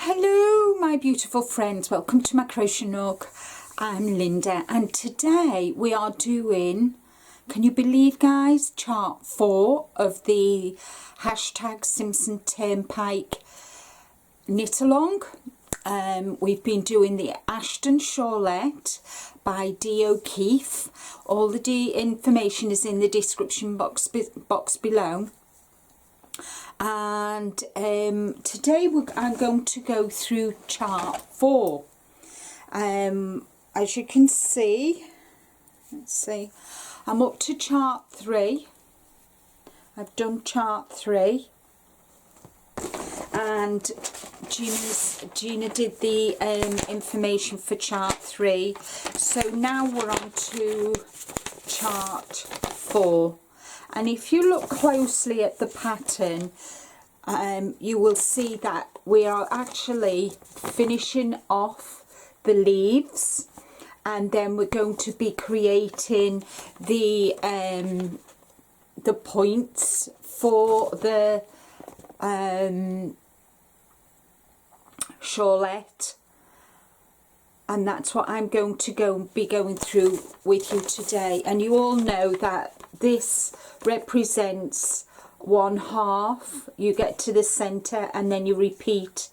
Hello my beautiful friends, welcome to my crochet nook. I'm Linda and today we are doing, can you believe guys, chart 4 of the hashtag Simpson TurnPike knit along. We've been doing the Ashton Shawlette by Dee O'Keefe. All the information is in the description box below. And today I'm going to go through chart 4. As you can see, let's see, I'm up to chart 3. I've done chart 3, and Gina did the information for chart 3. So now we're on to chart 4. And if you look closely at the pattern, you will see that we are actually finishing off the leaves, and then we're going to be creating the points for the shawlette. And that's what I'm going to be going through with you today. And you all know that this represents 1/2. You get to the center and then you repeat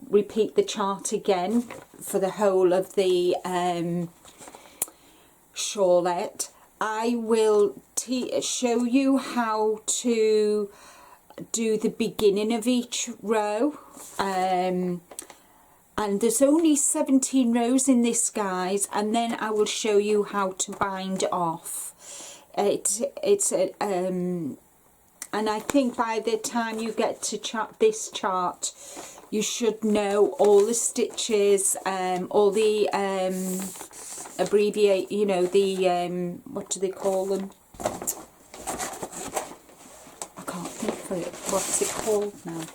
the chart again for the whole of the shawlette. I will show you how to do the beginning of each row. And there's only 17 rows in this, guys, and then I will show you how to bind off. And I think by the time you get to this chart, you should know all the stitches, all the abbreviate, you know, the what do they call them? I can't think of it. What's it called now?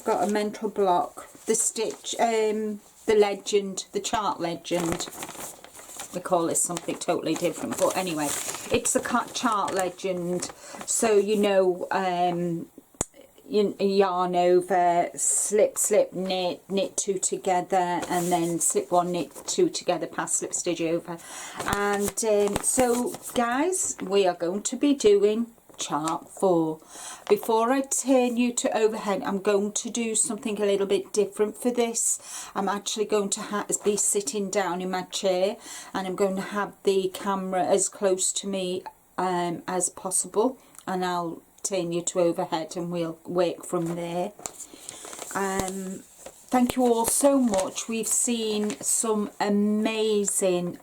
Got a mental block. The stitch, the legend, the chart legend. We call this something totally different, but anyway, it's the chart legend. So you know, yarn over, slip, slip, knit, knit 2 together, and then slip 1, knit 2 together, pass, slip, stitch over. And so guys, we are going to be doing chart 4. Before I turn you to overhead, I'm going to do something a little bit different for this. I'm actually going to be sitting down in my chair, and I'm going to have the camera as close to me as possible, and I'll turn you to overhead and we'll work from there. Thank you all so much. We've seen some amazing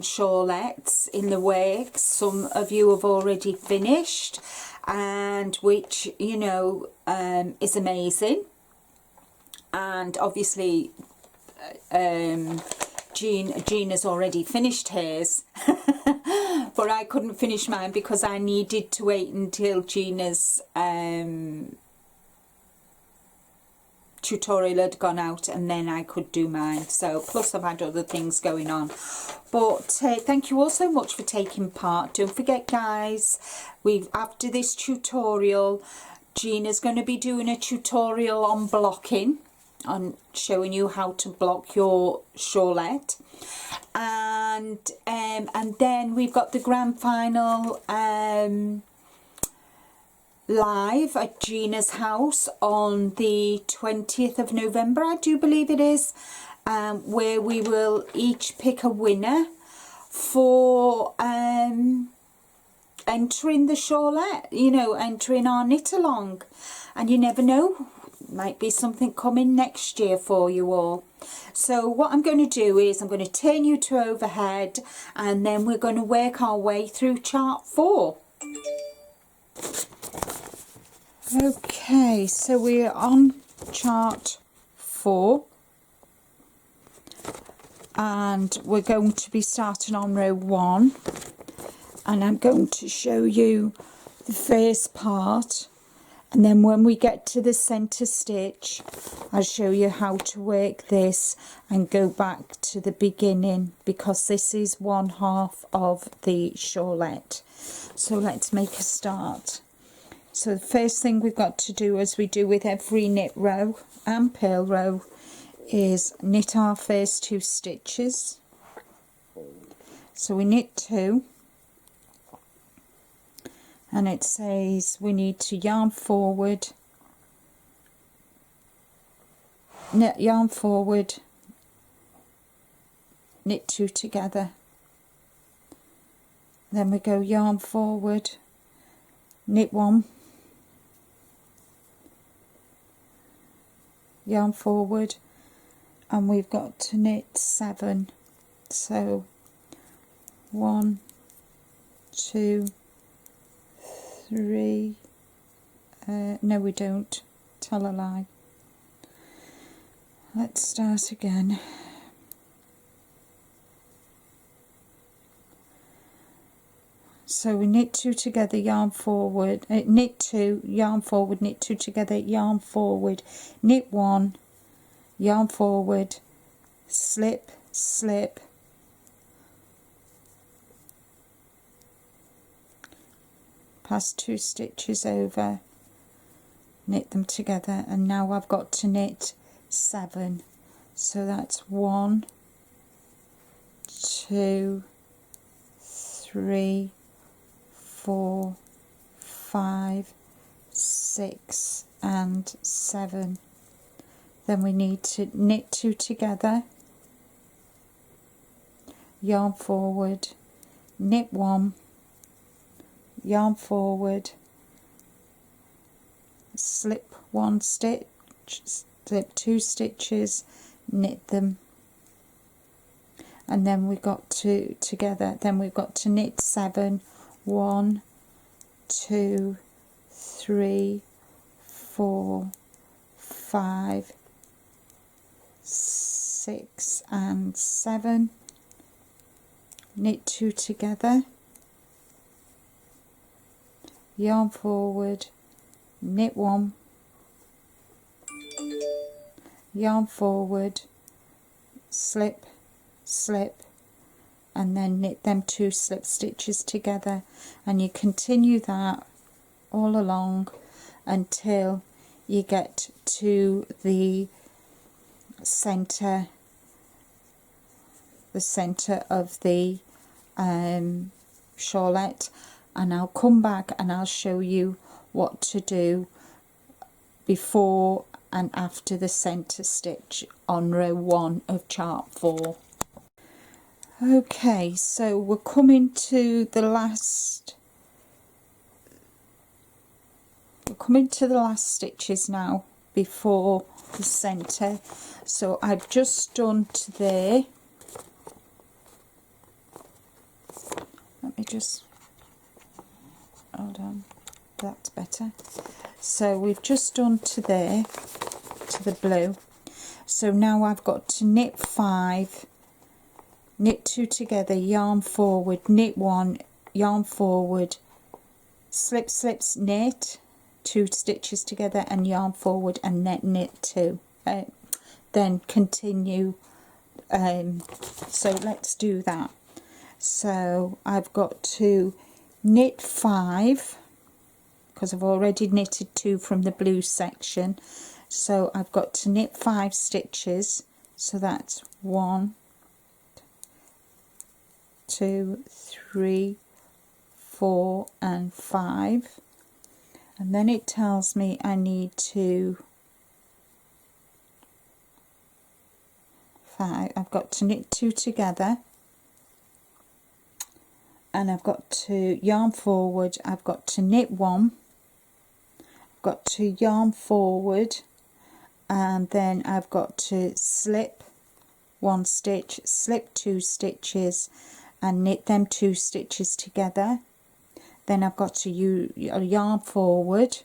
shawlettes in the works. Some of you have already finished, and which, you know, is amazing. And obviously Gina's already finished hers. But I couldn't finish mine because I needed to wait until Gina's tutorial had gone out, and then I could do mine. So plus I've had other things going on, but thank you all so much for taking part. Don't forget guys, after this tutorial, Gina's going to be doing a tutorial on blocking, on showing you how to block your shawlette, and then we've got the grand final live at Gina's house on the 20th of November, I do believe it is, where we will each pick a winner for entering the shawlette, you know, entering our knit along. And you never know, might be something coming next year for you all. So what I'm going to do is I'm going to turn you to overhead, and then we're going to work our way through chart 4. Okay, so we're on chart 4, and we're going to be starting on row 1, and I'm going to show you the first part, and then when we get to the center stitch, I'll show you how to work this and go back to the beginning, because this is 1/2 of the shawlette. So let's make a start. So the first thing we've got to do, as we do with every knit row and purl row, is knit our first 2 stitches. So we knit 2, and it says we need to yarn forward, yarn forward, knit 2 together. Then we go yarn forward, knit 1, yarn forward, and we've got to knit 7. So 1, 2, 3, no we don't, tell a lie. Let's start again. So we knit 2 together, yarn forward, knit 2, yarn forward, knit 2 together, yarn forward, knit 1, yarn forward, slip, slip, pass 2 stitches over, knit them together, and now I've got to knit 7. So that's 1, 2, 3, 4, 5, 6 and 7. Then we need to knit 2 together, yarn forward, knit 1, yarn forward, slip 1 stitch, slip 2 stitches, knit them, and then we've got to together. Then we've got to knit 7. 1, 2, 3, 4, 5, 6 and 7. Knit 2 together, yarn forward, knit 1, yarn forward, slip, slip, and then knit them 2 slip stitches together, and you continue that all along until you get to the center of the shawlette, and I'll come back and I'll show you what to do before and after the center stitch on row 1 of chart 4. Okay, so we're coming to the last stitches now before the center. So I've just done to there. Let me just hold on, that's better. So we've just done to there, to the blue. So now I've got to knit 5, knit 2 together, yarn forward, knit 1, yarn forward, slip, slips, knit 2 stitches together and yarn forward, and knit 2. Then continue. So let's do that. So I've got to knit 5 because I've already knitted 2 from the blue section. So I've got to knit 5 stitches. So that's 1, 2, 3, 4 and 5, and then it tells me I need to I've got to knit 2 together, and I've got to yarn forward, I've got to knit 1, I've got to yarn forward, and then I've got to slip 1 stitch, slip 2 stitches and knit them 2 stitches together. Then I've got to yarn forward,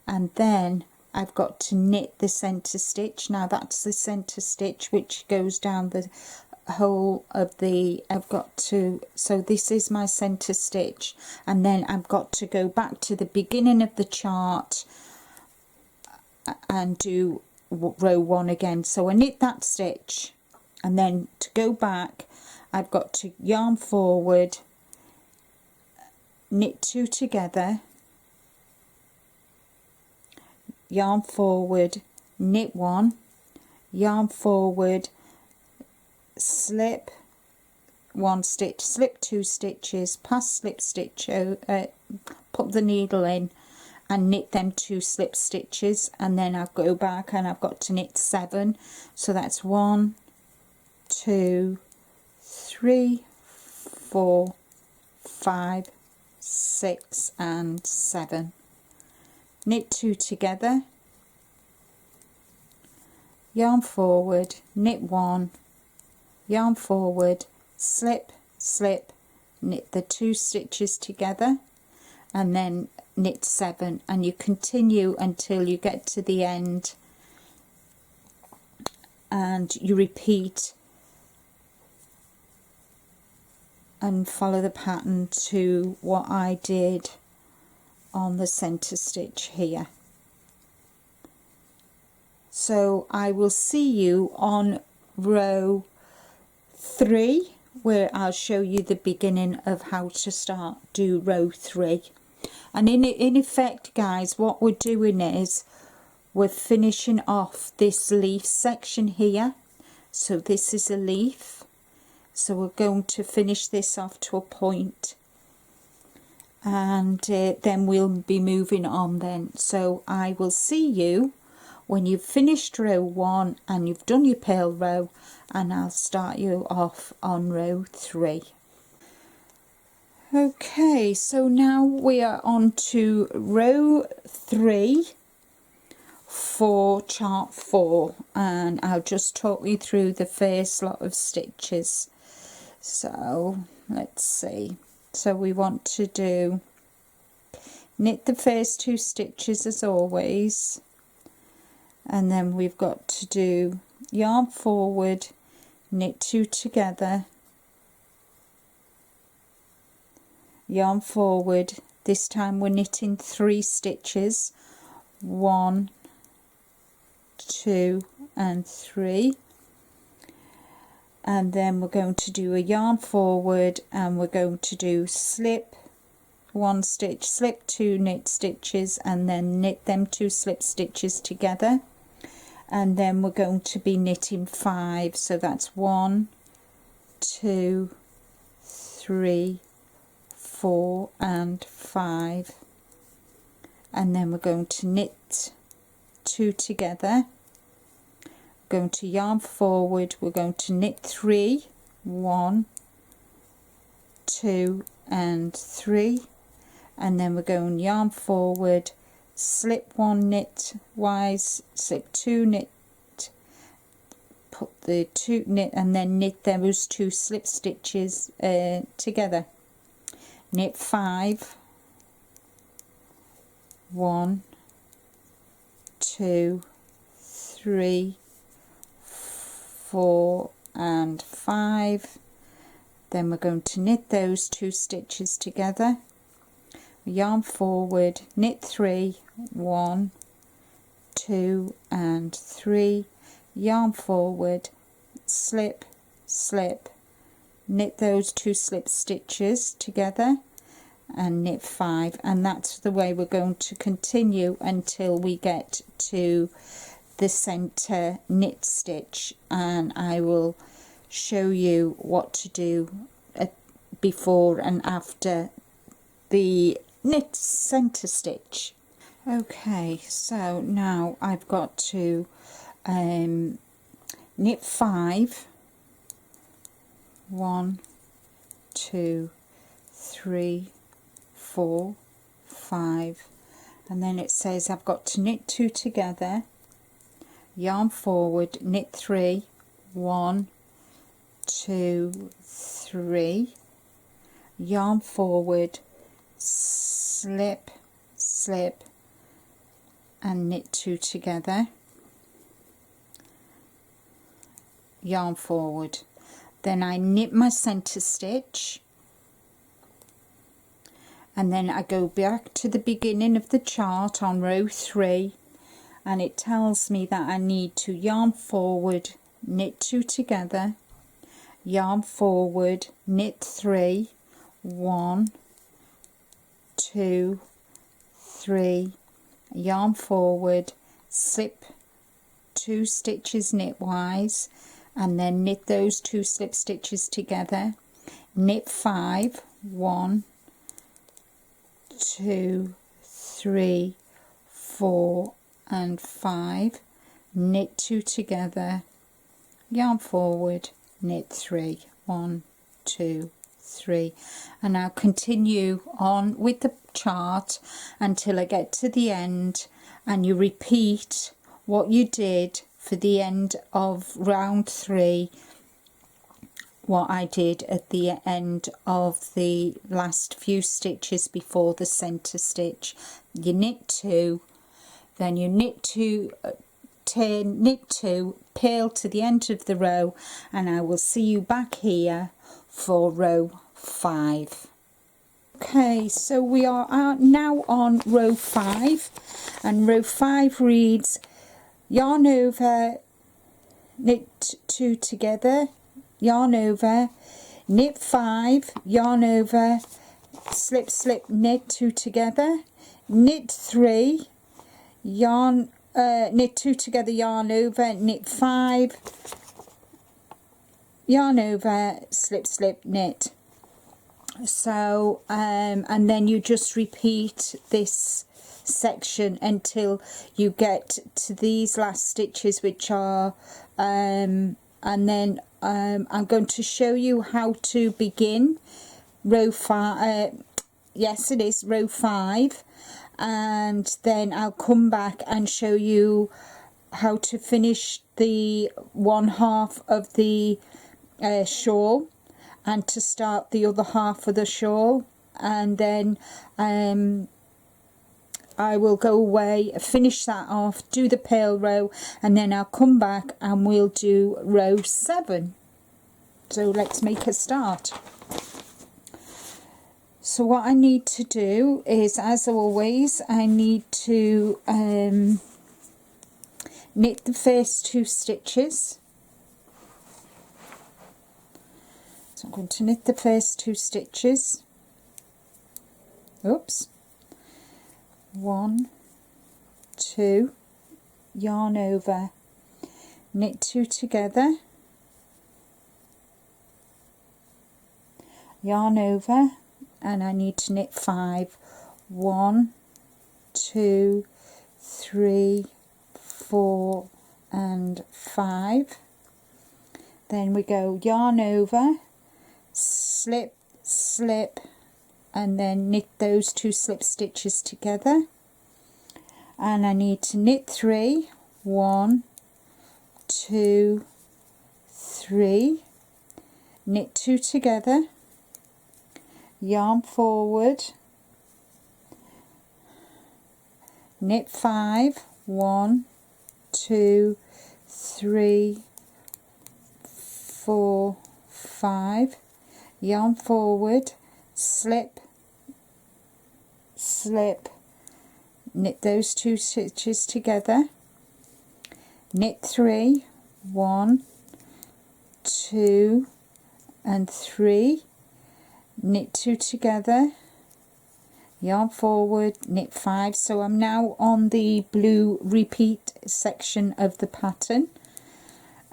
and then I've got to knit the center stitch. Now that's the center stitch which goes down the whole of the, so this is my center stitch, and then I've got to go back to the beginning of the chart and do row 1 again. So I knit that stitch, and then to go back I've got to yarn forward, knit 2 together, yarn forward, knit 1, yarn forward, slip 1 stitch, slip 2 stitches, pass slip stitch, put the needle in and knit them 2 slip stitches, and then I'll go back and I've got to knit 7. So that's 1, 2, 3, 4, 5, 6 and 7. Knit 2 together, yarn forward, knit 1, yarn forward, slip, slip, knit the 2 stitches together and then knit 7, and you continue until you get to the end and you repeat and follow the pattern to what I did on the center stitch here. So I will see you on row 3, where I'll show you the beginning of how to do row 3. And in effect, guys, what we're doing is we're finishing off this leaf section here. So this is a leaf, so we're going to finish this off to a point, and then we'll be moving on then. So I will see you when you've finished row 1 and you've done your purl row, and I'll start you off on row 3. Okay, so now we are on to row 3 for chart 4, and I'll just talk you through the first lot of stitches. So let's see. So we want to do knit the first 2 stitches as always, and then we've got to do yarn forward, knit 2 together, yarn forward. This time we're knitting 3 stitches, 1, 2 and 3, and then we're going to do a yarn forward and we're going to do slip 1 stitch, slip 2 knit stitches, and then knit them 2 slip stitches together, and then we're going to be knitting 5. So that's 1, 2, 3, 4 and 5, and then we're going to knit 2 together, going to yarn forward, we're going to knit 3, 1, 2 and 3, and then we're going yarn forward, slip 1 knit wise, slip 2 knit, put the 2 knit, and then knit those 2 slip stitches together. Knit 5, 1, 2, 3, 4 and 5. Then we're going to knit those 2 stitches together, yarn forward, knit 3, 1, 2 and 3, yarn forward, slip, slip, knit those 2 slip stitches together and knit 5, and that's the way we're going to continue until we get to the center knit stitch, and I will show you what to do before and after the knit center stitch. Okay, so now I've got to knit 5, 1, 2, 3, 4, 5, and then it says I've got to knit 2 together, yarn forward, knit 3, 1, 2, 3, yarn forward, slip, slip and knit 2 together, yarn forward. Then I knit my center stitch, and then I go back to the beginning of the chart on row 3, and it tells me that I need to yarn forward, knit 2 together, yarn forward, knit 3, 1, 2, 3, yarn forward, slip 2 stitches knitwise, and then knit those 2 slip stitches together, knit 5, 1, 2, 3, 4 and 5, knit 2 together, yarn forward, knit 3, 1, 2, 3, and now continue on with the chart until I get to the end, and you repeat what you did for the end of round 3, what I did at the end of the last few stitches before the center stitch. You knit 2, then you knit 2, turn, knit 2, purl to the end of the row, and I will see you back here for row 5. Okay, so we are now on row 5, and row 5 reads yarn over, knit 2 together, yarn over, knit 5, yarn over, slip slip, knit 2 together, knit 3, yarn knit 2 together, yarn over, knit 5, yarn over, slip slip, knit. So and then you just repeat this section until you get to these last stitches, which are and then I'm going to show you how to begin row 5. Yes, it is row 5, and then I'll come back and show you how to finish the 1/2 of the shawl, and to start the other half of the shawl, and then I will go away, finish that off, do the purl row, and then I'll come back and we'll do row 7. So let's make a start. So what I need to do is, as always, I need to knit the first 2 stitches. So I'm going to knit the first 2 stitches. Oops. 1, 2, yarn over, knit 2 together, yarn over, and I need to knit 5. 1, 2, 3, 4 and 5. Then we go yarn over, slip slip, and then knit those 2 slip stitches together, and I need to knit 3. 1, 2, 3, knit 2 together, yarn forward, knit 5. 1, 2, 3, 4, 5, yarn forward, slip slip, knit those 2 stitches together, knit 3. 1, 2 and 3, knit 2 together, yarn forward, knit 5. So I'm now on the blue repeat section of the pattern,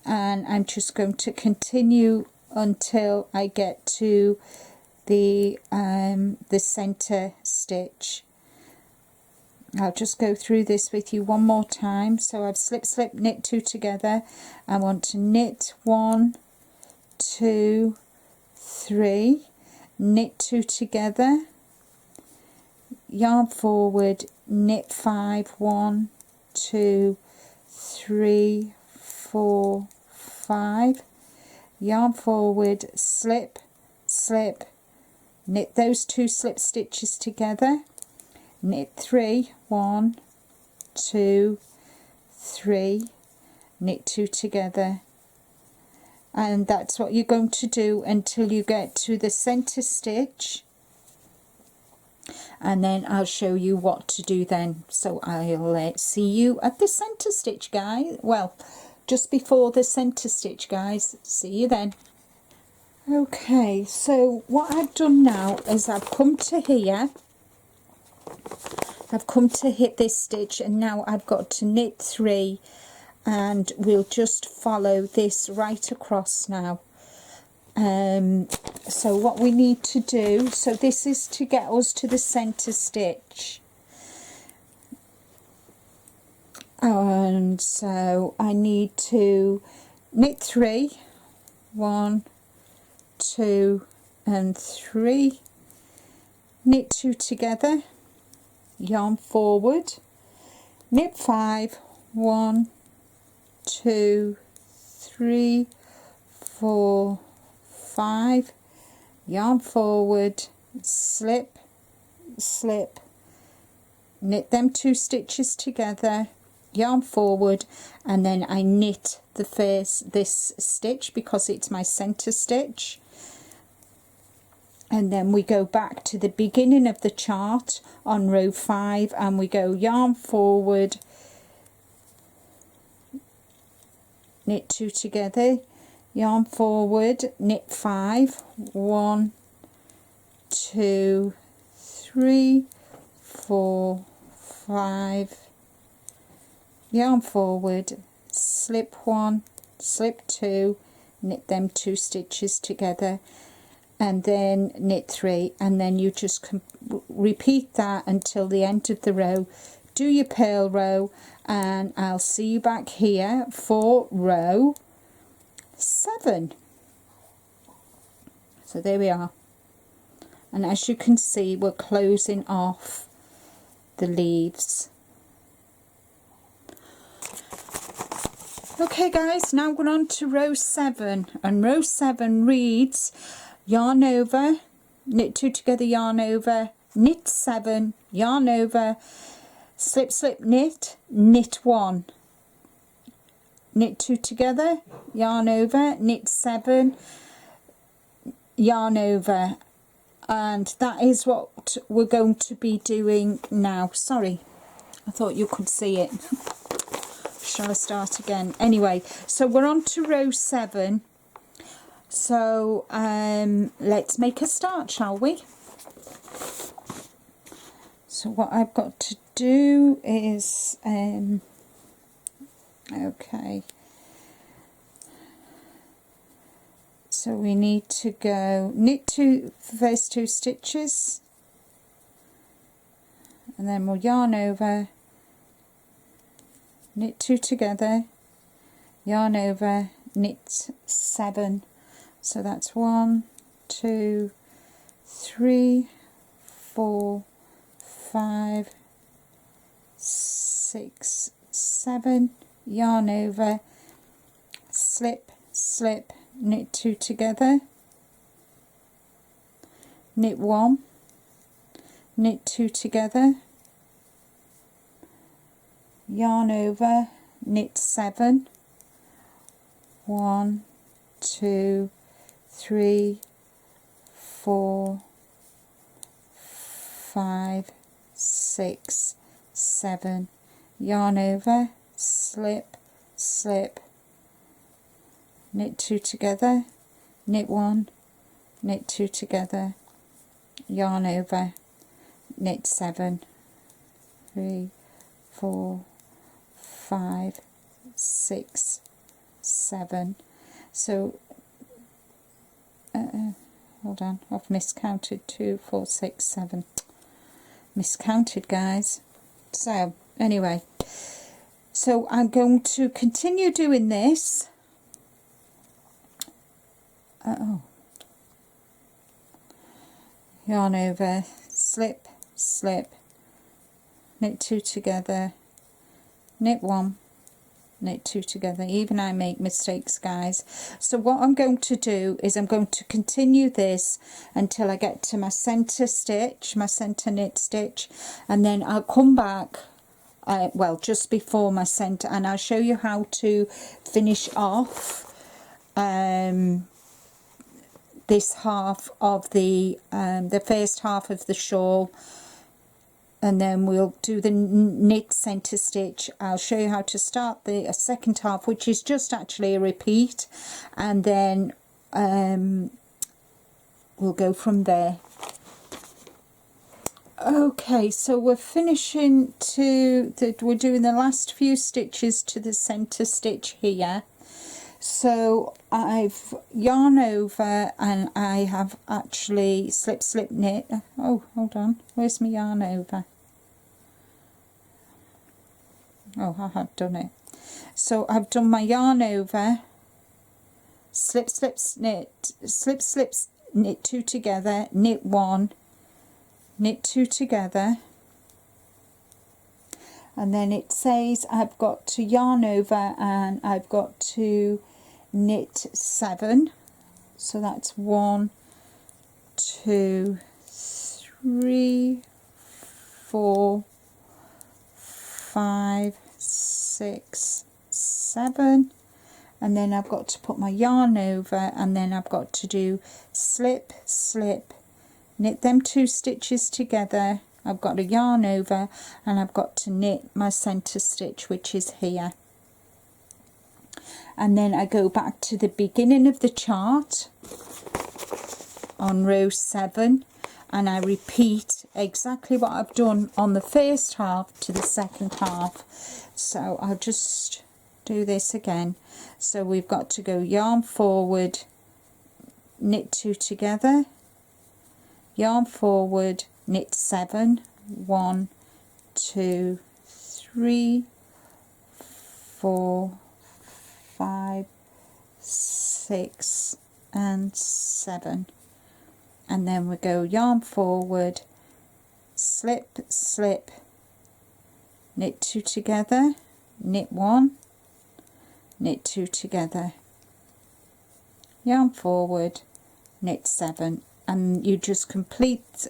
and I'm just going to continue until I get to the center stitch. I'll just go through this with you one more time. So I've slip slip, knit 2 together. I want to knit 1, 2, 3, knit 2 together, yarn forward, knit 5. 1, 2, 3, 4, 5, yarn forward, slip slip, knit those 2 slip stitches together, knit 3. 1, 2, 3, knit 2 together, and that's what you're going to do until you get to the center stitch, and then I'll show you what to do then. So I'll see you at the center stitch, guys. Well, just before the center stitch, guys. See you then. Okay, so what I've done now is I've come to here, I've come to hit this stitch, and now I've got to knit 3, and we'll just follow this right across now. So what we need to do, so this is to get us to the center stitch, and so I need to knit 3, 1, 2 and 3, knit 2 together, yarn forward, knit 5, 1, 2, 3, 4, 5, yarn forward, slip, slip, knit them 2 stitches together, yarn forward, and then I knit the first this stitch because it's my center stitch, and then we go back to the beginning of the chart on row 5 and we go yarn forward, knit 2 together, yarn forward, knit 5, 1, 2, 3, 4, 5, yarn forward, slip 1, slip 2, knit them 2 stitches together, and then knit 3, and then you just repeat that until the end of the row. Do your purl row, and I'll see you back here for row 7. So there we are, and as you can see we're closing off the leaves. Okay guys, now we're on to row 7, and row 7 reads yarn over, knit 2 together, yarn over, knit 7, yarn over, slip slip knit, knit 1, knit 2 together, yarn over, knit 7, yarn over, and that is what we're going to be doing now. Sorry, I thought you could see it. Shall I start again? Anyway, so we're on to row 7, so let's make a start, shall we? So what I've got to do is okay, so we need to go knit 2 first 2 stitches, and then we'll yarn over, knit 2 together, yarn over, knit 7, so that's 1, 2, 3, 4, 5, 6, 7, yarn over, slip, slip, knit 2 together, knit 1, knit 2 together, yarn over, knit 7, 1, 2, 3, 4, 5, 6, 7, yarn over, slip, slip, knit 2 together, knit 1, knit 2 together, yarn over, knit 7, 3, 4, 5, 6, 7. So hold on, I've miscounted 2, 4, 6, 7. Miscounted, guys. So anyway, so I'm going to continue doing this. Yarn over, slip, slip, knit 2 together, knit 1, knit 2 together. Even I make mistakes, guys. So what I'm going to do is I'm going to continue this until I get to my center stitch, my center knit stitch, and then I'll come back well, just before my center, and I'll show you how to finish off this half of the first half of the shawl, and then we'll do the knit center stitch. I'll show you how to start the second half, which is just actually a repeat, and then we'll go from there. Okay, so we're finishing we're doing the last few stitches to the center stitch here. So I've yarn over and I have actually slip knit. Oh, hold on, where's my yarn over? Oh, I have done it. So I've done my yarn over, slip knit, slip knit 2 together, knit 1, knit 2 together, and then it says I've got to yarn over and I've got to knit 7. So that's 1, 2, 3, 4, 5, 6, 7, and then I've got to put my yarn over, and then I've got to do slip, knit them 2 stitches together. I've got a yarn over and I've got to knit my center stitch, which is here, and then I go back to the beginning of the chart on row 7 and I repeat exactly what I've done on the first half to the second half. So I'll just do this again. So we've got to go yarn forward, knit 2 together, yarn forward, knit 7, 1, 2, 3, 4, 5, 6 and 7, and then we go yarn forward, slip, knit 2 together, knit 1, knit 2 together, yarn forward, knit 7, and you just complete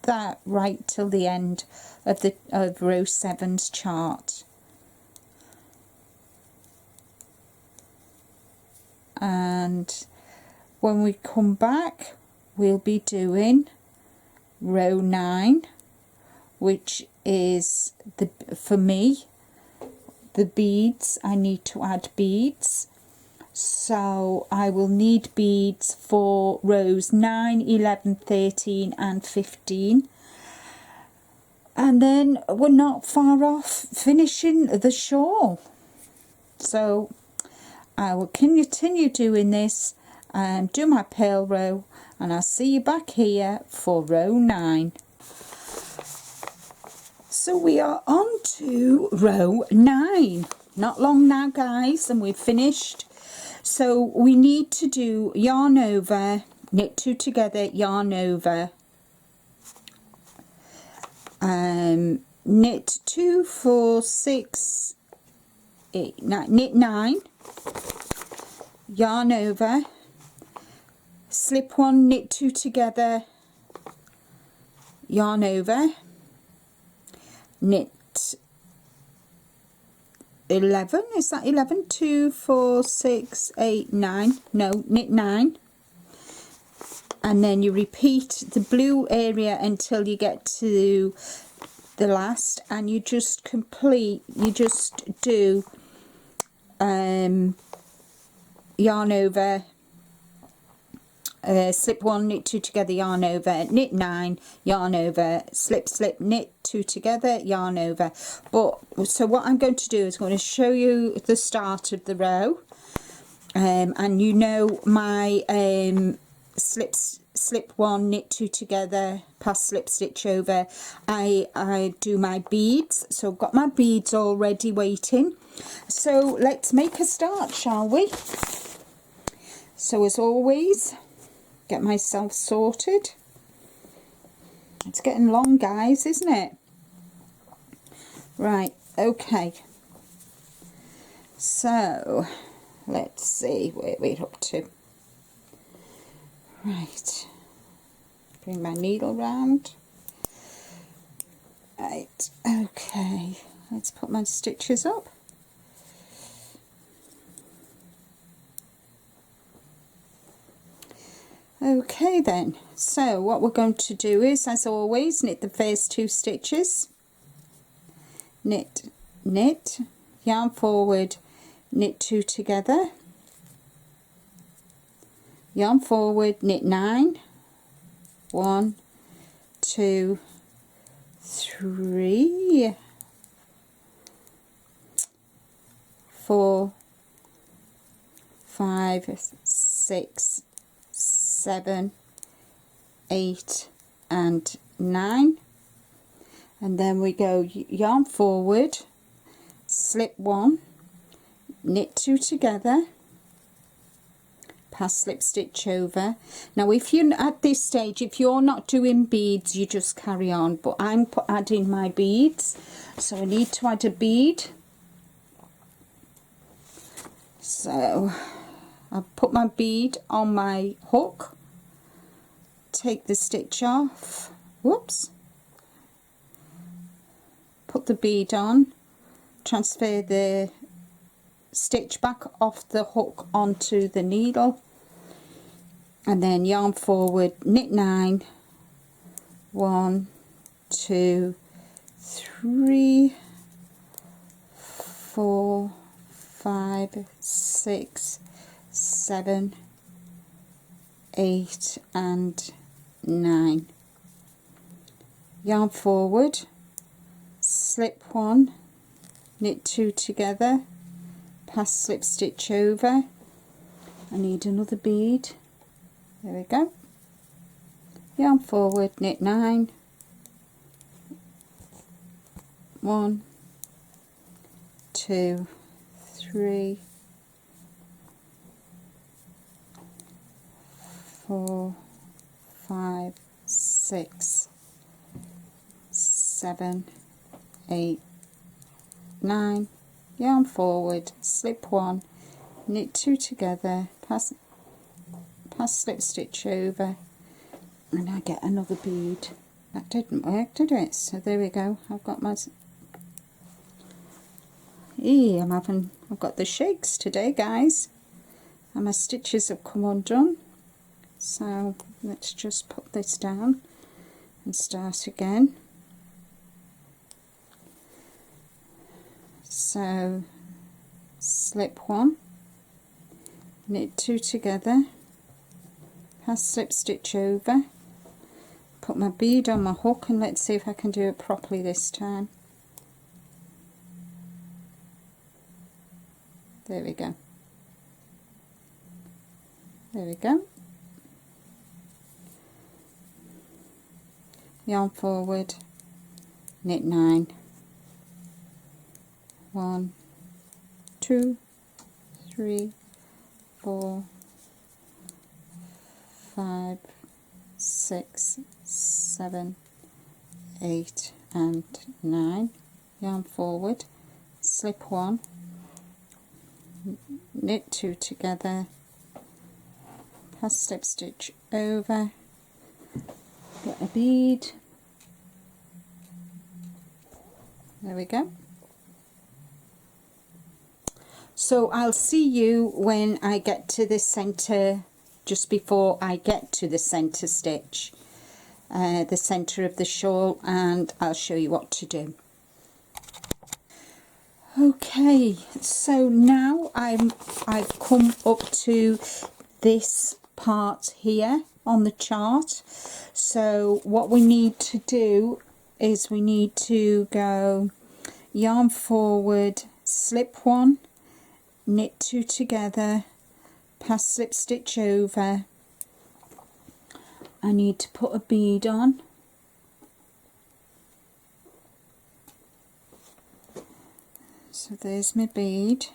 that right till the end of row 7's chart. And when we come back, we'll be doing row 9, which is for me the beads. I need to add beads, so I will need beads for rows 9, 11, 13 and 15, and then we're not far off finishing the shawl. So I will continue doing this and do my purl row, and I'll see you back here for row 9. So we are on to row 9. Not long now, guys, and we've finished. So we need to do yarn over, knit 2 together, yarn over, knit 2, 4, 6, 8, 9, knit 9, yarn over, slip 1, knit 2 together, yarn over, knit 11, is that 11? 2, 4, 6, 8, 9, no, knit 9, and then you repeat the blue area until you get to the last, and you just do yarn over, slip 1, knit 2 together, yarn over, knit 9, yarn over, slip, knit 2 together, yarn over. But so what I'm going to do is I'm going to show you the start of the row, and you know my slip 1, knit 2 together, pass slip stitch over. I do my beads, so I've got my beads already waiting. So let's make a start, shall we? So as always, get myself sorted. It's getting long, guys, isn't it? Right, okay. So let's see where we're up to. Right, bring my needle round. Right, okay, let's put my stitches up. Okay then, so what we're going to do is, as always, knit the first 2 stitches, knit, yarn forward, knit 2 together, yarn forward, knit 9, 1, 2, 3, 4, 5, 6, 7, 8 and 9, and then we go yarn forward, slip 1, knit 2 together, pass slip stitch over. Now if you're at this stage, if you're not doing beads, you just carry on, but I'm adding my beads, so I need to add a bead. So I'll put my bead on my hook, take the stitch off, whoops, put the bead on, transfer the stitch back off the hook onto the needle, and then yarn forward, knit 9, 1, 2, 3, 4, 5, 6, 7, 8 and 9. Yarn forward, slip 1, knit 2 together, pass slip stitch over. I need another bead. There we go. Yarn forward, knit 9, 1, 2, 3, 4, 5, 6, 7, 8, 9. Yarn forward, slip 1, knit 2 together, pass slip stitch over, and I get another bead. That didn't work, did it? So there we go. I've got my I've got the shakes today, guys, and my stitches have come undone. So let's just put this down and start again. So slip 1, knit 2 together, pass slip stitch over, put my bead on my hook, and let's see if I can do it properly this time. There we go. There we go. Yarn forward, knit 9, 1, 2, 3, 4, 5, 6, 7, 8 and 9. Yarn forward, slip 1, knit 2 together, pass slip stitch over, get a bead. There we go. So I'll see you when I get to the center, just before I get to the center stitch, the center of the shawl, and I'll show you what to do. Okay, so now I've come up to this part here on the chart. So what we need to do is we need to go yarn forward, slip 1, knit 2 together, pass slip stitch over. I need to put a bead on. So there's my bead.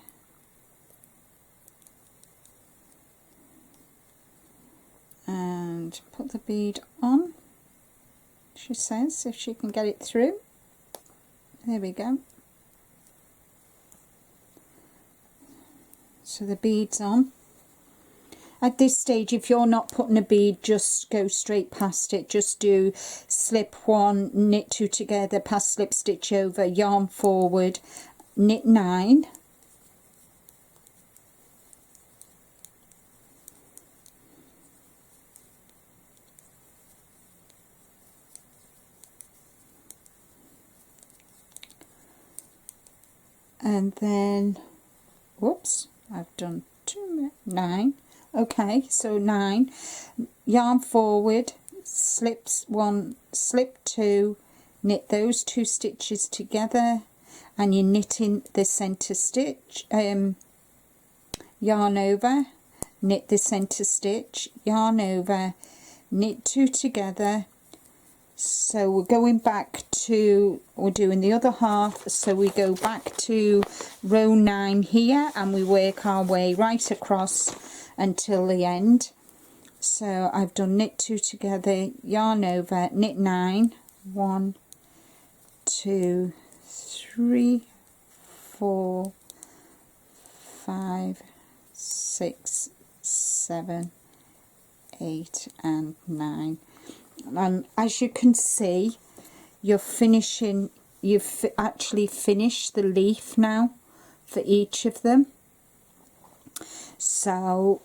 And put the bead on, she says, if she can get it through. There we go. So the bead's on. At this stage, if you're not putting a bead, just go straight past it. Just do slip 1, knit 2 together, pass slip stitch over, yarn forward, knit 9. And then, whoops, I've done 9. Okay, so 9, yarn forward, slip 1, slip 2, knit those 2 stitches together, and you're knitting the center stitch, yarn over, knit the center stitch, yarn over, knit 2 together. So we're going back to, we're doing the other half, so we go back to row 9 here, and we work our way right across until the end. So I've done knit 2 together, yarn over, knit 9, 1, 2, 3, 4, 5, 6, 7, 8 and 9. And as you can see, you're finishing, you've actually finished the leaf now for each of them. So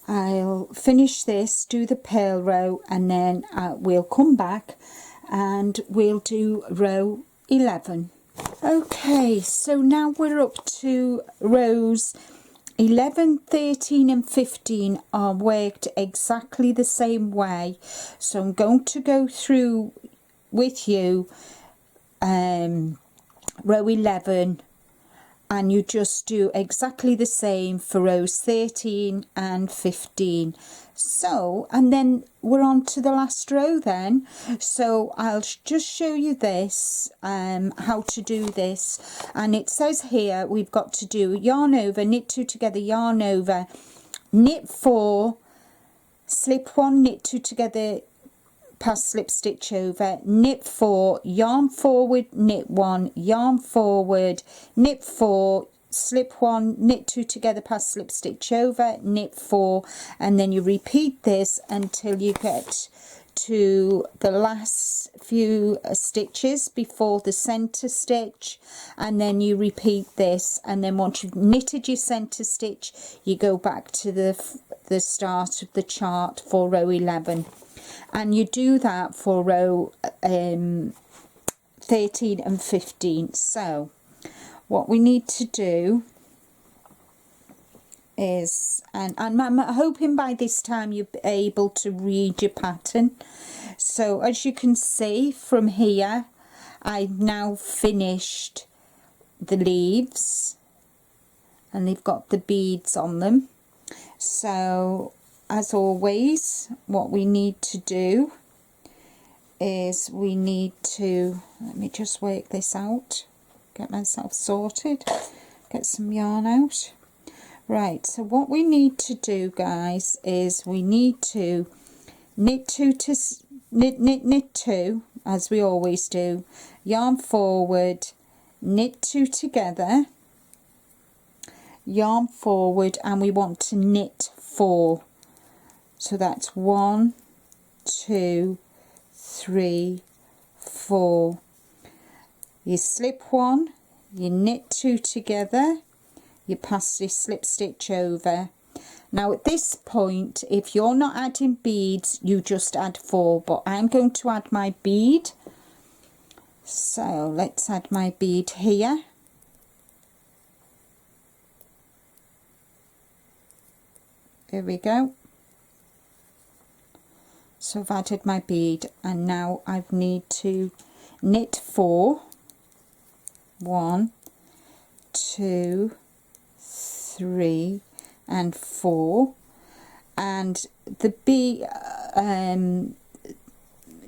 I'll finish this, do the purl row, and then we'll come back and we'll do row 11. Okay, so now we're up to rows 11, 13 and 15 are worked exactly the same way. So I'm going to go through with you row 11, and you just do exactly the same for rows 13 and 15. So, and then we're on to the last row then. So I'll just show you this, how to do this. And it says here we've got to do yarn over, knit 2 together, yarn over, knit 4, slip 1, knit 2 together, pass slip stitch over, knit 4, yarn forward, knit 1, yarn forward, knit 4, slip 1, knit 2 together, pass slip stitch over, knit 4, and then you repeat this until you get to the last few stitches before the center stitch, and then you repeat this, and then once you've knitted your center stitch, you go back to the start of the chart for row 11, and you do that for row 13 and 15. So what we need to do is, and I'm hoping by this time you're able to read your pattern. So as you can see from here, I've now finished the leaves, and they've got the beads on them. So as always, what we need to do is we need to, let me just work this out, get myself sorted, get some yarn out. Right, so what we need to do, guys, is we need to knit 2 to knit 2, as we always do, yarn forward, knit 2 together, yarn forward, and we want to knit 4. So that's 1, 2, 3, 4. You slip 1, you knit 2 together, you pass this slip stitch over. Now at this point, if you're not adding beads, you just add 4, but I'm going to add my bead. So let's add my bead here. There we go. So I've added my bead, and now I need to knit 4. 1, 2, 3 and 4, and the bead,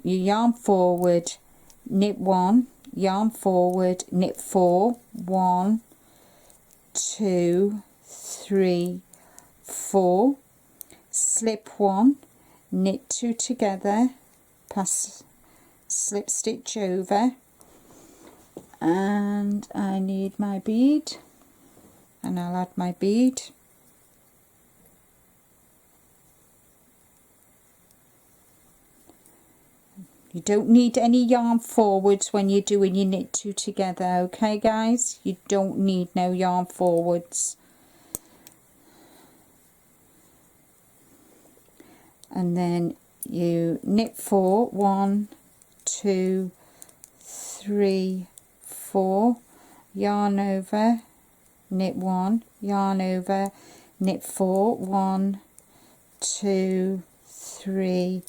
you yarn forward, knit 1, yarn forward, knit 4, 1, 2, 3, 4, slip 1, knit 2 together, pass slip stitch over, and I need my bead, and I'll add my bead. You don't need any yarn forwards when you're doing your knit 2 together, okay guys? You don't need no yarn forwards. And then you knit 4, 1, 2, 3, 4, yarn over, knit 1, yarn over, knit 4, 1, 2, 3,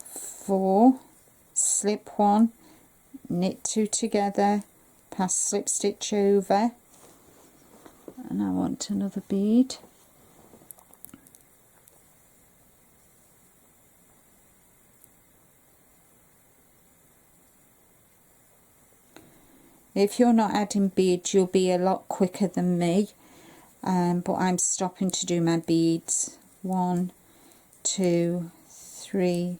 4, slip one, knit two together, pass slip stitch over, and I want another bead. If you're not adding beads, you'll be a lot quicker than me, but I'm stopping to do my beads. 1, 2, 3,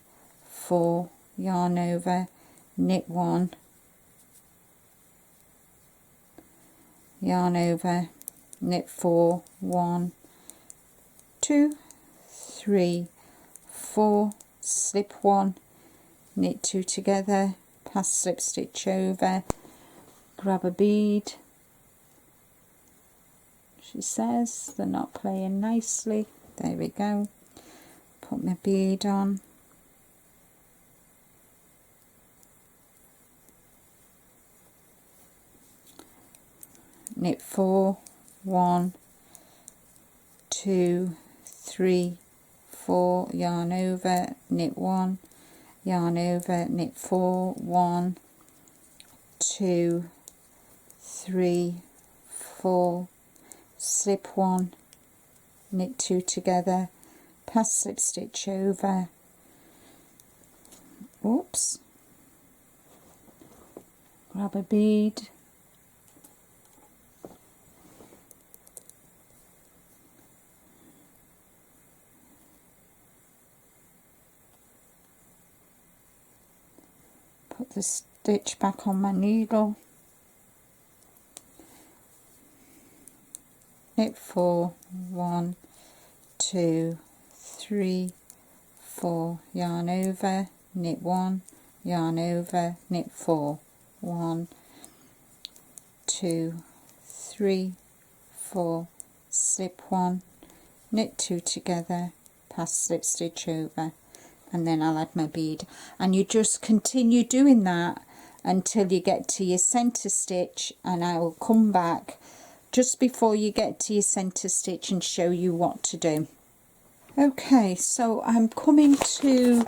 4, yarn over, knit one, yarn over, knit 4, 1, 2, 3, 4, slip one, knit two together, pass slip stitch over, grab a bead. She says they're not playing nicely. There we go. Put my bead on. Knit 4, 1, 2, 3, 4, yarn over, knit 1, yarn over, knit 4, 1, 2, 3, 4, slip one, knit two together, pass slip stitch over, oops, grab a bead, put the stitch back on my needle, knit 4, 1, 2, 3, 4, yarn over, knit 1, yarn over, knit 4, 1, 2, 3, 4, slip 1, knit 2 together, pass slip stitch over, and then I'll add my bead. And you just continue doing that until you get to your center stitch, and I will come back just before you get to your center stitch and show you what to do. Okay, so I'm coming to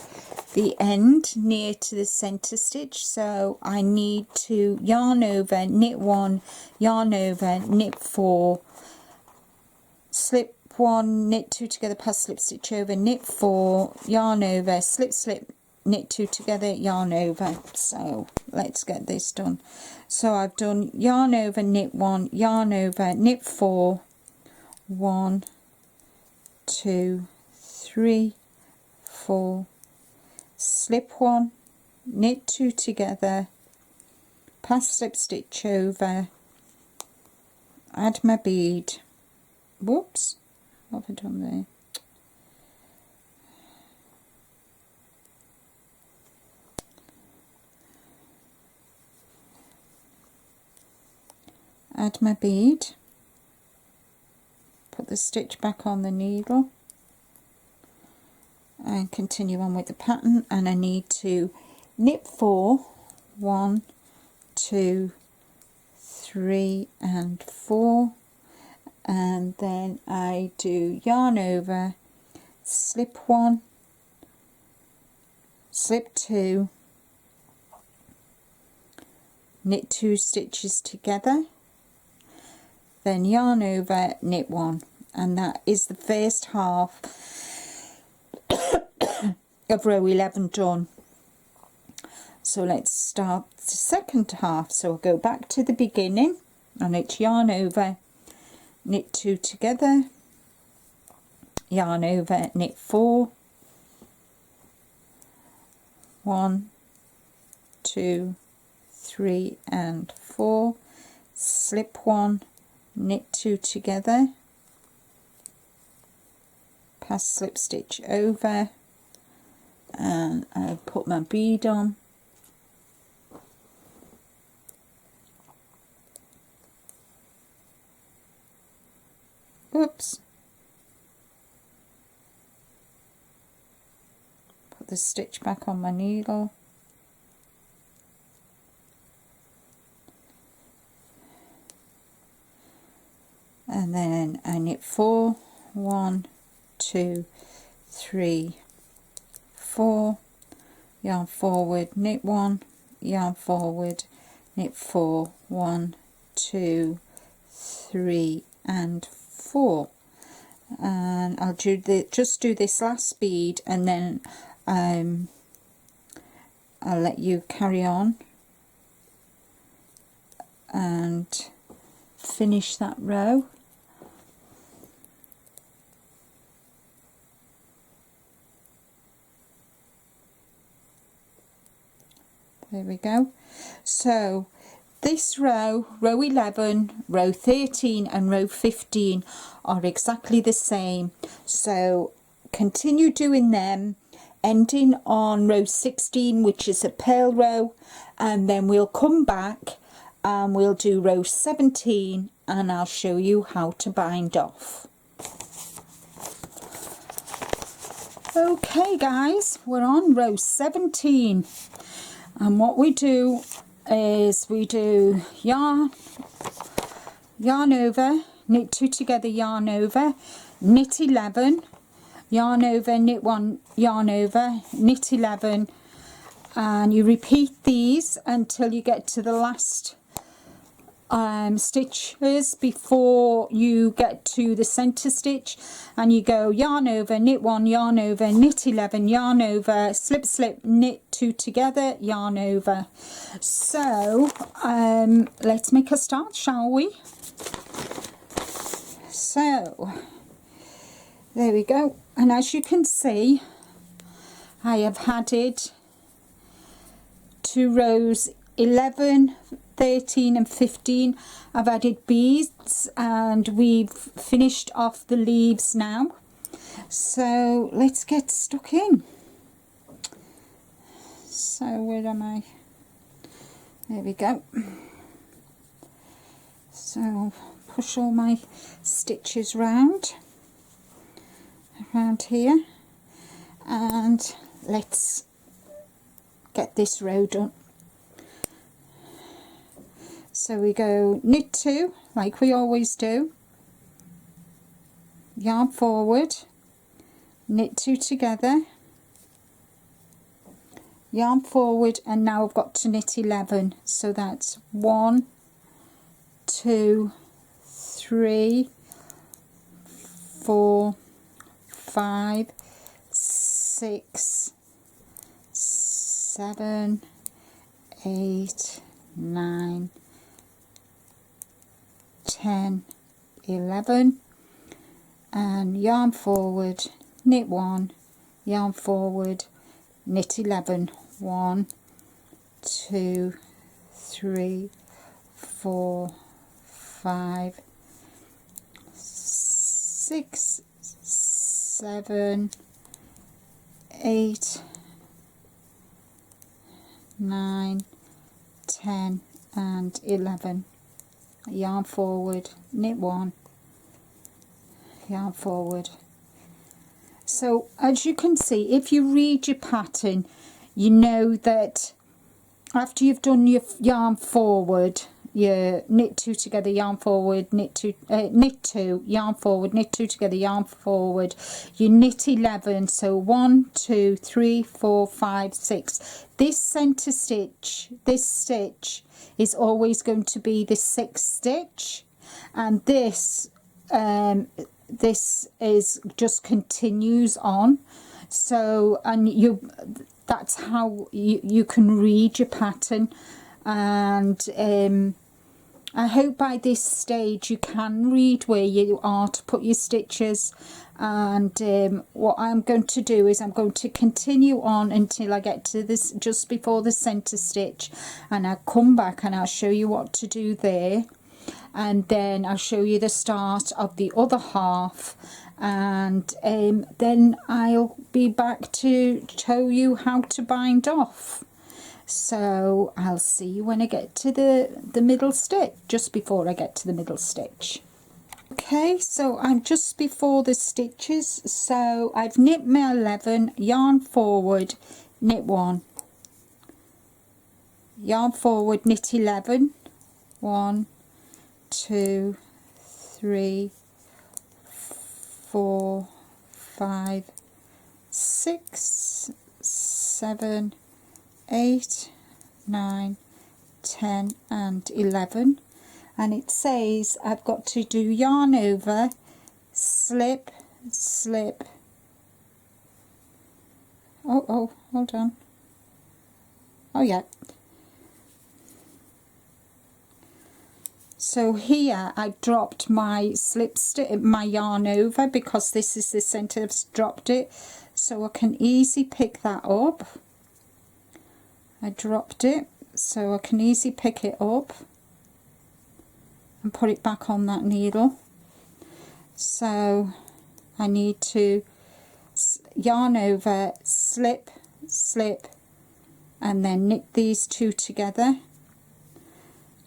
the end near to the center stitch, so I need to yarn over, knit 1, yarn over, knit 4, slip 1, knit 2 together, pass slip stitch over, knit 4, yarn over, slip slip, knit 2 together, yarn over. So let's get this done. So I've done yarn over, knit 1, yarn over, knit 4, 1, 2, 3, 4, slip 1, knit 2 together, pass slip stitch over, add my bead, whoops, what have I done there? Add my bead, put the stitch back on the needle and continue on with the pattern, and I need to knit 4, 1, 2, 3 and 4, and then I do yarn over, slip 1, slip 2, knit 2 stitches together, then yarn over, knit 1, and that is the first half of row 11 done. So let's start the second half. So I'll go back to the beginning and it's yarn over, knit 2 together, yarn over, knit 4, 1, 2, 3 and 4, slip 1, knit 2 together, pass slip stitch over, and I put my bead on, oops, put the stitch back on my needle, and then I knit 4, 1, 2, 3, 4, yarn forward, knit 1, yarn forward, knit 4, 1, 2, 3 and 4, and I'll just do this last bead, and then I'll let you carry on and finish that row. There we go. So this row, row 11, row 13 and row 15 are exactly the same. So continue doing them, ending on row 16, which is a purl row, and then we'll come back and we'll do row 17 and I'll show you how to bind off. Okay guys, we're on row 17. And what we do is we do yarn over, knit 2 together, yarn over, knit 11, yarn over, knit 1, yarn over, knit 11, and you repeat these until you get to the last stitches before you get to the center stitch, and you go yarn over, knit 1, yarn over, knit 11, yarn over, slip slip, knit 2 together, yarn over. So let's make a start, shall we? So there we go, and as you can see I have added 2 rows 11, 13 and 15. I've added beads and we've finished off the leaves now. So let's get stuck in. So where am I? There we go. So push all my stitches round here and let's get this row done. So we go knit 2 like we always do, yarn forward, knit 2 together, yarn forward, and now I've got to knit 11. So that's 1, 2, 3, 4, 5, 6, 7, 8, 9, 10, 11, and yarn forward, knit 1, yarn forward, knit 11, 1, 2, 3, 4, 5, 6, 7, 8, 9, 10 and 11. Yarn forward, knit 1, yarn forward. So as you can see, if you read your pattern, you know that after you've done your yarn forward, you knit 2 together, yarn forward, knit 2, yarn forward, knit 2 together, yarn forward, you knit 11. So 1, 2, 3, 4, 5, 6. This center stitch, this stitch is always going to be the 6th stitch, and this is just continues on. So, and that's how you can read your pattern. And I hope by this stage you can read where you are to put your stitches. And what I'm going to do is I'm going to continue on until I get to this, just before the center stitch, and I'll come back and I'll show you what to do there, and then I'll show you the start of the other half, and then I'll be back to show you how to bind off. So I'll see you when I get to the middle stitch, just before I get to the middle stitch. Okay, so I'm just before the stitches, so I've knit my 11, yarn forward, knit 1, yarn forward, knit 11, 1, 2, 3, 4, 5, 6, 7, 8, 9, 10 and 11, and it says I've got to do yarn over, slip, slip, oh hold on, oh yeah, so here I dropped my my yarn over because this is the centre. I've dropped it, so I can easily pick that up. I dropped it, so I can easily pick it up and put it back on that needle. So I need to yarn over, slip, slip, and then knit these two together,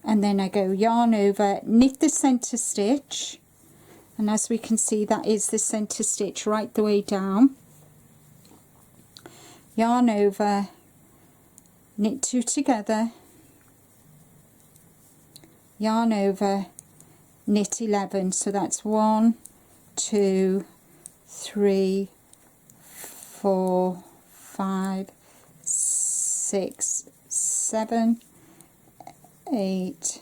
and then I go yarn over, knit the center stitch, and as we can see that is the center stitch right the way down, yarn over, knit two together, yarn over, knit 11, so that's 1, 2, 3, 4, 5, 6, 7, 8,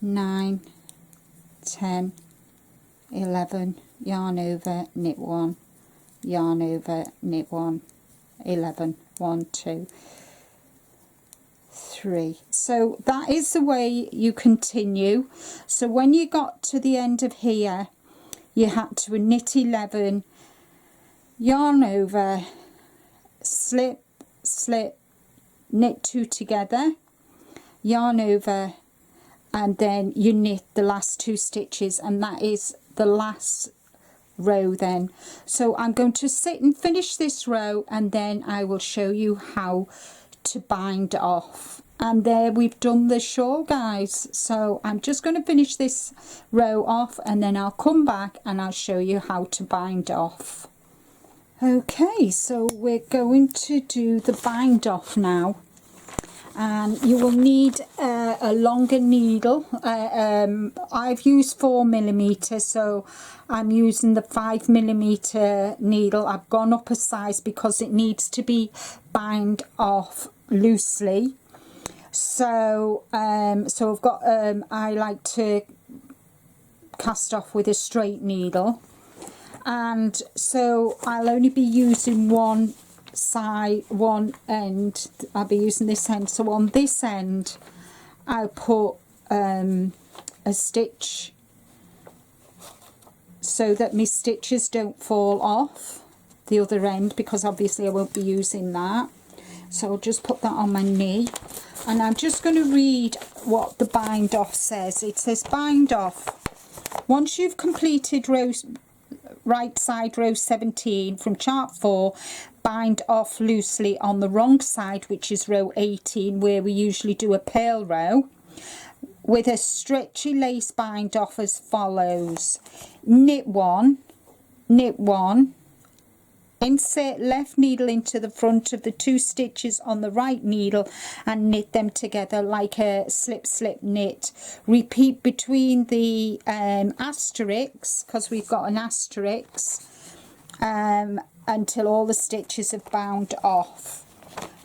9, 10, 11, yarn over, knit 1, yarn over, knit 1, 11, 1, 2, 3. So that is the way you continue. So when you got to the end of here, you had to knit 11, yarn over, slip, slip, knit two together, yarn over, and then you knit the last two stitches, and that is the last row then. So I'm going to sit and finish this row, and then I will show you how to bind off. And there we've done the shawl, guys. So I'm just going to finish this row off, and then I'll come back and I'll show you how to bind off. Okay, so we're going to do the bind off now, and you will need a longer needle. I've used 4mm, so I'm using the 5mm needle. I've gone up a size because it needs to be bind off loosely. So so I've got I like to cast off with a straight needle, and so I'll only be using one side, one end. I'll be using this end. So on this end I'll put a stitch so that my stitches don't fall off the other end, because obviously I won't be using that. So I'll just put that on my knee, and I'm just going to read what the bind off says. It says bind off. Once you've completed right side row 17 from chart 4, bind off loosely on the wrong side, which is row 18, where we usually do a purl row, with a stretchy lace bind off as follows. Knit 1, knit 1, insert left needle into the front of the two stitches on the right needle and knit them together like a slip slip knit. Repeat between the asterisks, because we've got an asterisk, until all the stitches have bound off.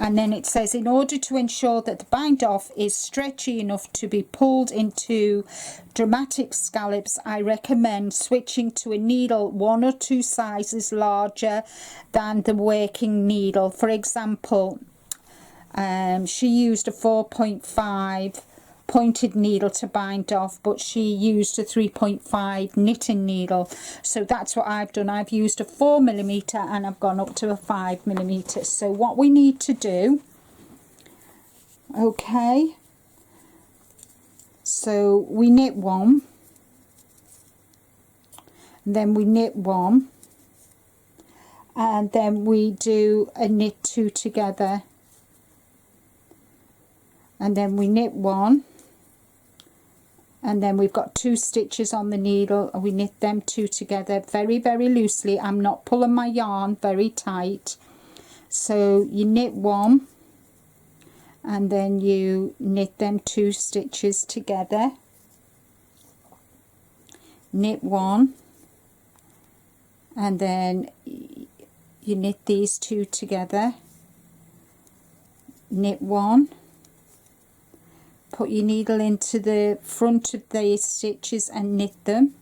And then it says, in order to ensure that the bind off is stretchy enough to be pulled into dramatic scallops, I recommend switching to a needle 1 or 2 sizes larger than the working needle. For example, she used a 4.5 pointed needle to bind off, but she used a 3.5 knitting needle. So that's what I've done. I've used a 4mm and I've gone up to a 5mm. So what we need to do, okay, so we knit 1, and then we knit 1, and then we do a knit 2 together, and then we knit 1, and then we've got 2 stitches on the needle, and we knit them 2 together very, very loosely. I'm not pulling my yarn very tight. So you knit 1, and then you knit them 2 stitches together, knit 1, and then you knit these 2 together, knit one, put your needle into the front of the stitches and knit them,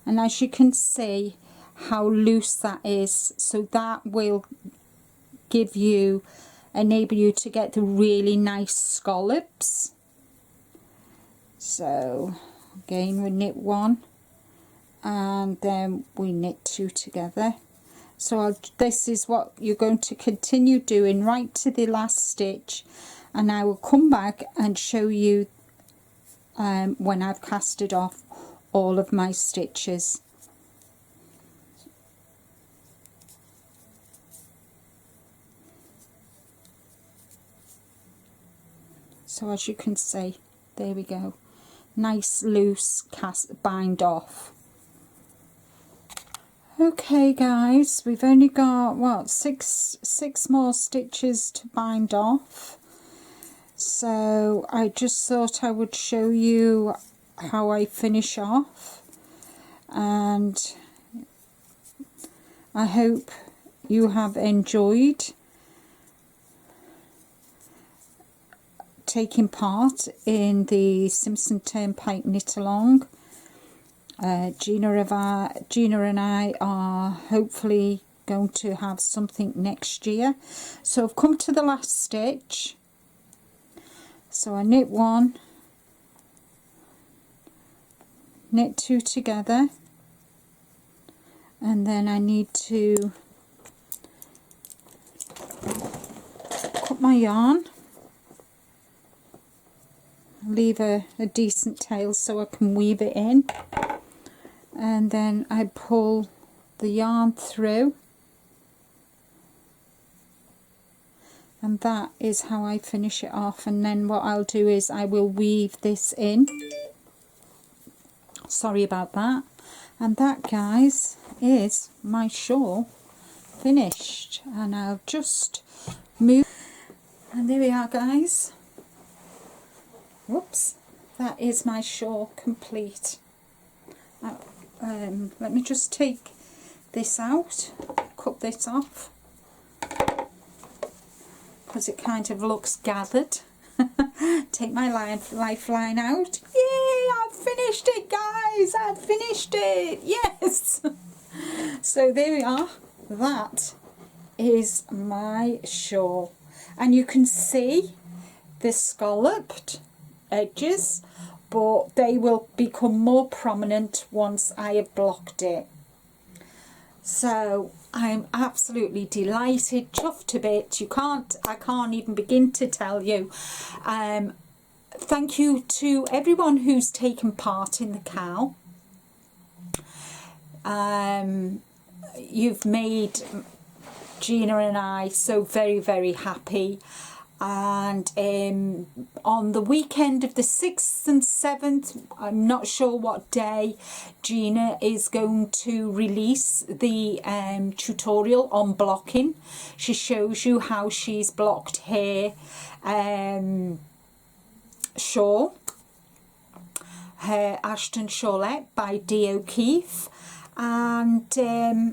and as you can see how loose that is, so that will enable you to get the really nice scallops. So again we knit one and then we knit two together. So this is what you're going to continue doing right to the last stitch, and I will come back and show you when I've casted off all of my stitches. So as you can see, there we go, nice loose bind off. Okay guys, we've only got what, six more stitches to bind off, so I just thought I would show you how I finish off, and I hope you have enjoyed taking part in the Simpson TurnPike knit along. Gina and I are hopefully going to have something next year. So I've come to the last stitch, so I knit one, knit two together, and then I need to cut my yarn, leave a decent tail so I can weave it in, and then I pull the yarn through, and that is how I finish it off. And then what I'll do is I will weave this in. Sorry about that. And that, guys, is my shawl finished, and I'll just move, and there we are guys. Whoops, that is my shawl complete. Let me just take this out, cut this off, because it kind of looks gathered. Take my lifeline out. Yay, I've finished it guys, I've finished it, yes. So there we are, that is my shawl, and you can see the scalloped edges, but they will become more prominent once I have blocked it. So I'm absolutely delighted, chuffed a bit. I can't even begin to tell you. Thank you to everyone who's taken part in the cowl. You've made Gina and I so very, very happy. And on the weekend of the 6th and 7th, I'm not sure what day, Gina is going to release the tutorial on blocking. She shows you how she's blocked her shawl, her Ashton Shawlette by Dee O'Keefe, and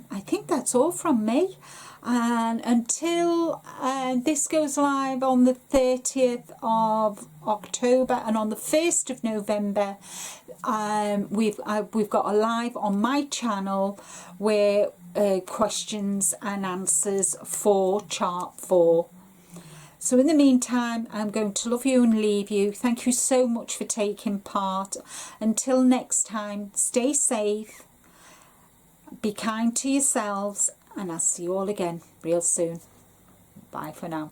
I think that's all from me. And until this goes live on the 30th of October, and on the 1st of November, we've got a live on my channel where questions and answers for chart 4. So in the meantime, I'm going to love you and leave you. Thank you so much for taking part. Until next time, stay safe, be kind to yourselves, and I'll see you all again real soon. Bye for now.